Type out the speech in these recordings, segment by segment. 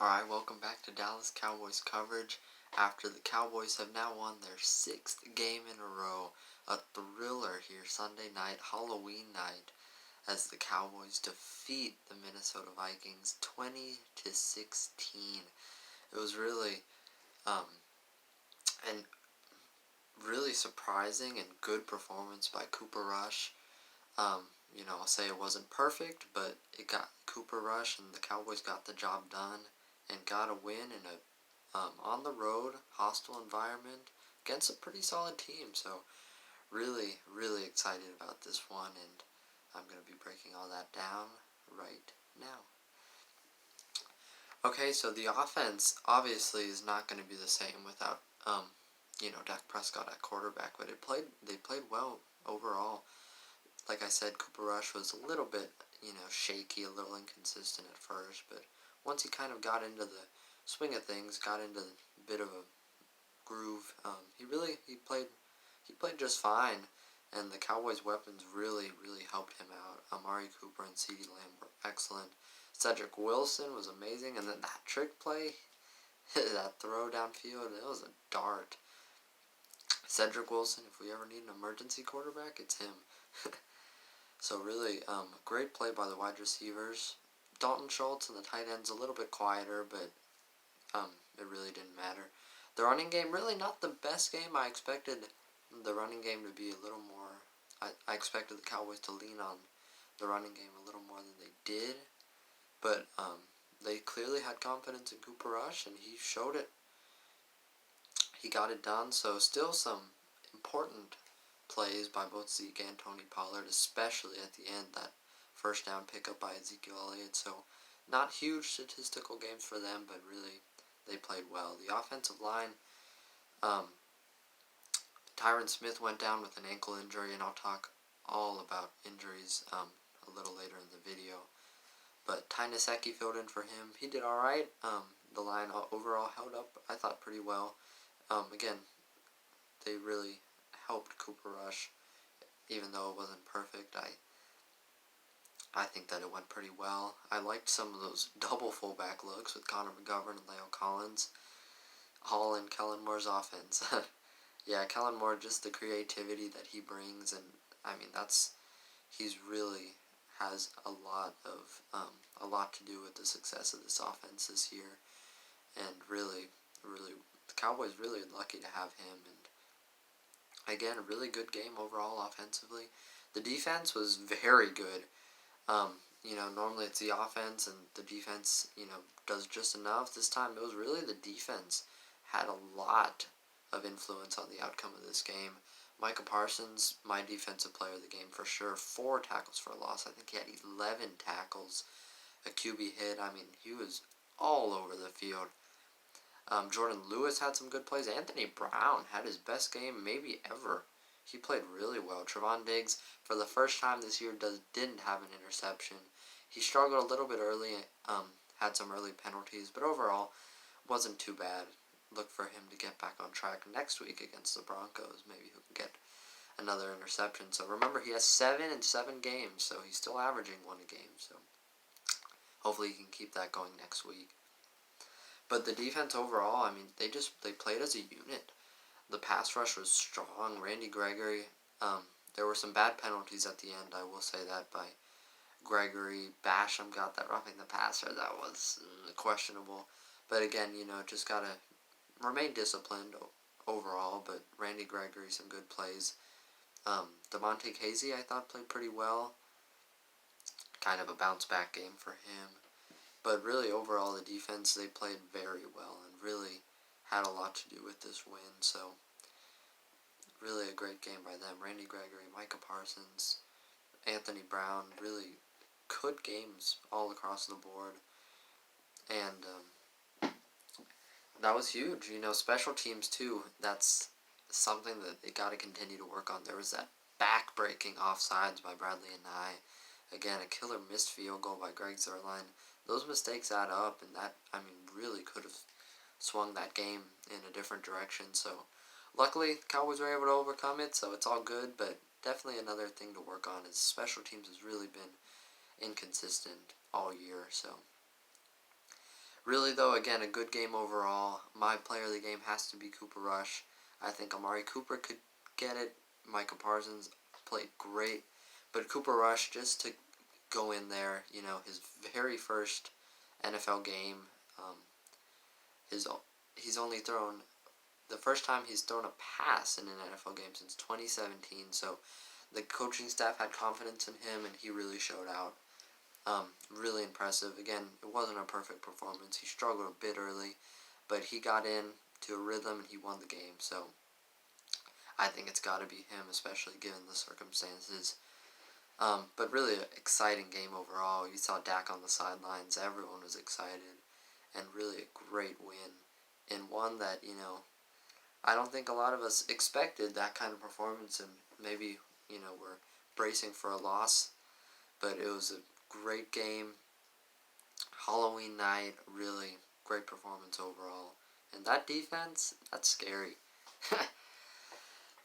Alright, welcome back to Dallas Cowboys coverage after the Cowboys have now won their 6th game in a row. A thriller here Sunday night, Halloween night, as the Cowboys defeat the Minnesota Vikings 20-16. It was really, and really surprising and good performance by Cooper Rush. I'll say it wasn't perfect, but it got Cooper Rush and the Cowboys got the job done and got a win in a on the road hostile environment against a pretty solid team. So really, really excited about this one, and I'm going to be breaking all that down right now. Okay, so the offense obviously is not going to be the same without Dak Prescott at quarterback, but they played well overall. Like I said, Cooper Rush was a little bit, shaky, a little inconsistent at first, but once he kind of got into the swing of things, got into a bit of a groove, he played just fine, and the Cowboys' weapons really, really helped him out. Amari Cooper and CeeDee Lamb were excellent. Cedric Wilson was amazing, and then that trick play, that throw downfield, it was a dart. Cedric Wilson, if we ever need an emergency quarterback, it's him. So really, great play by the wide receivers. Dalton Schultz and the tight end's a little bit quieter, but it really didn't matter. The running game, really not the best game. I expected the running game to be a little more. I expected the Cowboys to lean on the running game a little more than they did, but they clearly had confidence in Cooper Rush, and he showed it. He got it done. So still some important plays by both Zeke and Tony Pollard, especially at the end, that first down pickup by Ezekiel Elliott. So not huge statistical games for them, but really they played well. The offensive line, Tyron Smith went down with an ankle injury, and I'll talk all about injuries a little later in the video. But Ty Nsekhe filled in for him. He did all right. The line overall held up, I thought, pretty well. Again, they really helped Cooper Rush, even though it wasn't perfect. I think that it went pretty well. I liked some of those double fullback looks with Connor McGovern and Leo Collins. Hall and Kellen Moore's offense. Yeah, Kellen Moore, just the creativity that he brings, and he's really has a lot to do with the success of this offense this year, and really, really, the Cowboys really lucky to have him. And again, a really good game overall offensively. The defense was very good. Normally it's the offense and the defense, does just enough. This time it was really the defense had a lot of influence on the outcome of this game. Micah Parsons, my defensive player of the game for sure. 4 tackles for a loss. I think he had 11 tackles. A QB hit. He was all over the field. Jordan Lewis had some good plays. Anthony Brown had his best game maybe ever. He played really well. Trevon Diggs, for the first time this year, didn't have an interception. He struggled a little bit early, had some early penalties, but overall, wasn't too bad. Look for him to get back on track next week against the Broncos. Maybe he'll get another interception. So remember, he has 7 in 7 games, so he's still averaging 1 a game. So hopefully he can keep that going next week. But the defense overall, they played as a unit. The pass rush was strong. Randy Gregory, there were some bad penalties at the end, I will say that, by Gregory. Basham got that roughing the passer. That was questionable. But again, just got to remain disciplined overall. But Randy Gregory, some good plays. DeMonte Casey, I thought, played pretty well. Kind of a bounce-back game for him. But really, overall, the defense, they played very well and really had a lot to do with this win. So really a great game by them. Randy Gregory, Micah Parsons, Anthony Brown, really good games all across the board. And that was huge. Special teams too, that's something that they got to continue to work on. There was that back-breaking offsides by Bradley and Nye. Again, a killer missed field goal by Greg Zuerlein. Those mistakes add up, and that, really could have swung that game in a different direction. So luckily, the Cowboys were able to overcome it, so it's all good, but definitely another thing to work on is special teams has really been inconsistent all year. So Really, though, again, a good game overall. My player of the game has to be Cooper Rush. I think Amari Cooper could get it. Micah Parsons played great. But Cooper Rush, just to go in there, his very first NFL game, um, he's only thrown, the first time he's thrown a pass in an NFL game since 2017. So the coaching staff had confidence in him, and he really showed out. Really impressive. Again, it wasn't a perfect performance. He struggled a bit early, but he got in to a rhythm and he won the game. So I think it's got to be him, especially given the circumstances. But really an exciting game overall. You saw Dak on the sidelines. Everyone was excited, and really a great win. And one that, I don't think a lot of us expected that kind of performance, and maybe, we're bracing for a loss. But it was a great game. Halloween night, really great performance overall. And that defense, that's scary.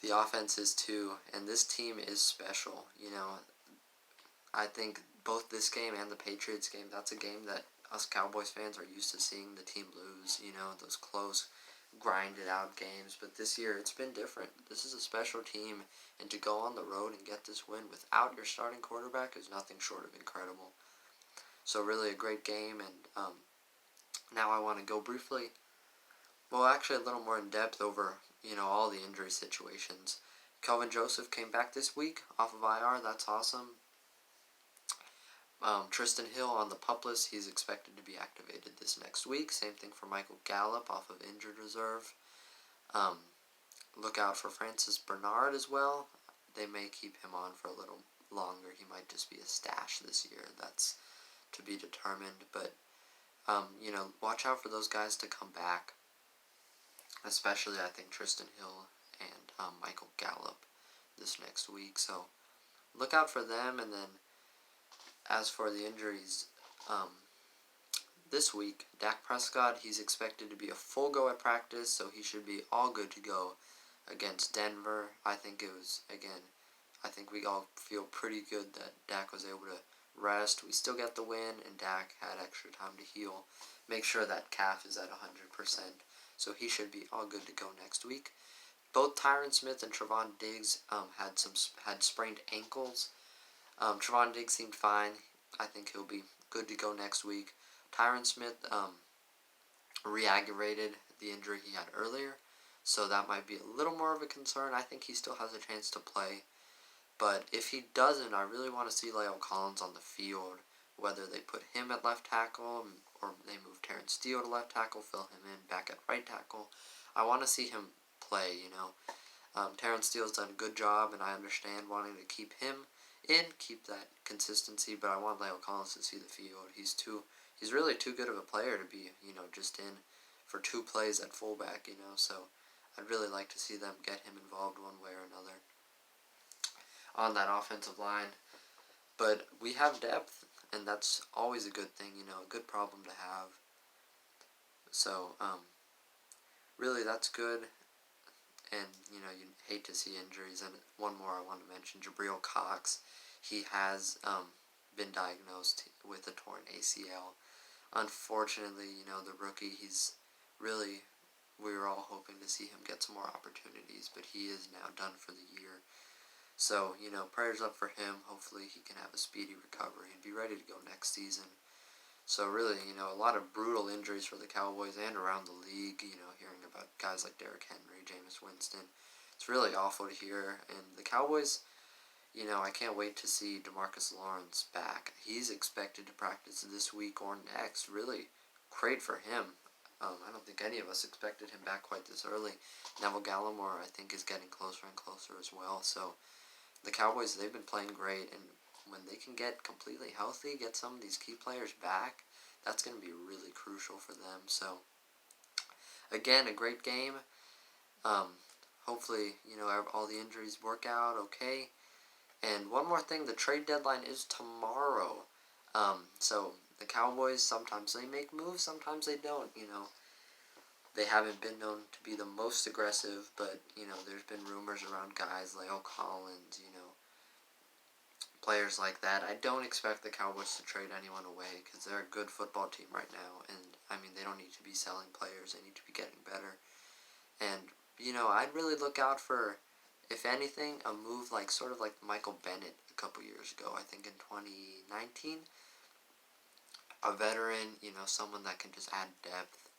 The offense is too, and this team is special. I think both this game and the Patriots game, that's a game that us Cowboys fans are used to seeing the team lose, those close, grinded out games. But this year, it's been different. This is a special team, and to go on the road and get this win without your starting quarterback is nothing short of incredible. So really a great game, and now I want to go briefly, actually a little more in depth over, all the injury situations. Kelvin Joseph came back this week off of IR. That's awesome. Trysten Hill on the PUP list. He's expected to be activated this next week. Same thing for Michael Gallup off of injured reserve. Look out for Francis Bernard as well. They may keep him on for a little longer. He might just be a stash this year. That's to be determined. But, watch out for those guys to come back. Especially, I think, Trysten Hill and Michael Gallup this next week. So, look out for them. And then, as for the injuries, this week, Dak Prescott, he's expected to be a full go at practice, so he should be all good to go against Denver. I think we all feel pretty good that Dak was able to rest. We still get the win, and Dak had extra time to heal. Make sure that calf is at 100%, so he should be all good to go next week. Both Tyron Smith and Trevon Diggs had sprained ankles. Trevon Diggs seemed fine. I think he'll be good to go next week. Tyron Smith re-aggravated the injury he had earlier, so that might be a little more of a concern. I think he still has a chance to play. But if he doesn't, I really want to see La'el Collins on the field, whether they put him at left tackle or they move Terrence Steele to left tackle, fill him in back at right tackle. I want to see him play, Terrence Steele's done a good job, and I understand wanting to keep him in, keep that consistency, but I want La'el Collins to see the field. He's really too good of a player to be, just in for 2 plays at fullback, so I'd really like to see them get him involved one way or another on that offensive line. But we have depth, and that's always a good thing, a good problem to have. So, really that's good, and, you hate to see injuries. And one more I want to mention, Jabriel Cox, he has been diagnosed with a torn ACL. Unfortunately, the rookie, we were all hoping to see him get some more opportunities, but he is now done for the year. So, prayers up for him. Hopefully he can have a speedy recovery and be ready to go next season. So really, a lot of brutal injuries for the Cowboys and around the league, hearing about guys like Derrick Henry, Jameis Winston. It's really awful to hear. And the Cowboys, I can't wait to see Demarcus Lawrence back. He's expected to practice this week or next. Really great for him. I don't think any of us expected him back quite this early. Neville Gallimore, I think, is getting closer and closer as well. So the Cowboys, they've been playing great, and when they can get completely healthy, get some of these key players back, that's going to be really crucial for them. So, again, a great game. Hopefully, all the injuries work out okay. And one more thing, the trade deadline is tomorrow. So, the Cowboys, sometimes they make moves, sometimes they don't, They haven't been known to be the most aggressive, but, there's been rumors around guys, La'el Collins, players like that. I don't expect the Cowboys to trade anyone away because they're a good football team right now. And, I mean, they don't need to be selling players. They need to be getting better. And, you know, I'd really look out for, if anything, a move like sort of like Michael Bennett a couple years ago. I think in 2019. A veteran, you know, someone that can just add depth,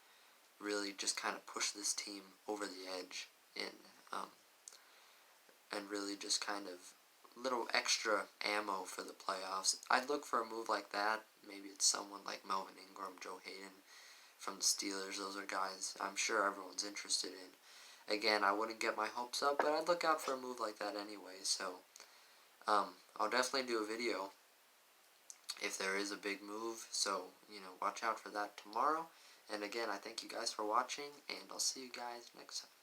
really just kind of push this team over the edge and really just kind of little extra ammo for the playoffs. I'd look for a move like that. Maybe it's someone like Melvin, Ingram, Haden from the Steelers. Those are guys I'm sure everyone's interested in. Again, I wouldn't get my hopes up, but I'd look out for a move like that anyway. So, I'll definitely do a video if there is a big move. So, you know, watch out for that tomorrow. And again, I thank you guys for watching, and I'll see you guys next time.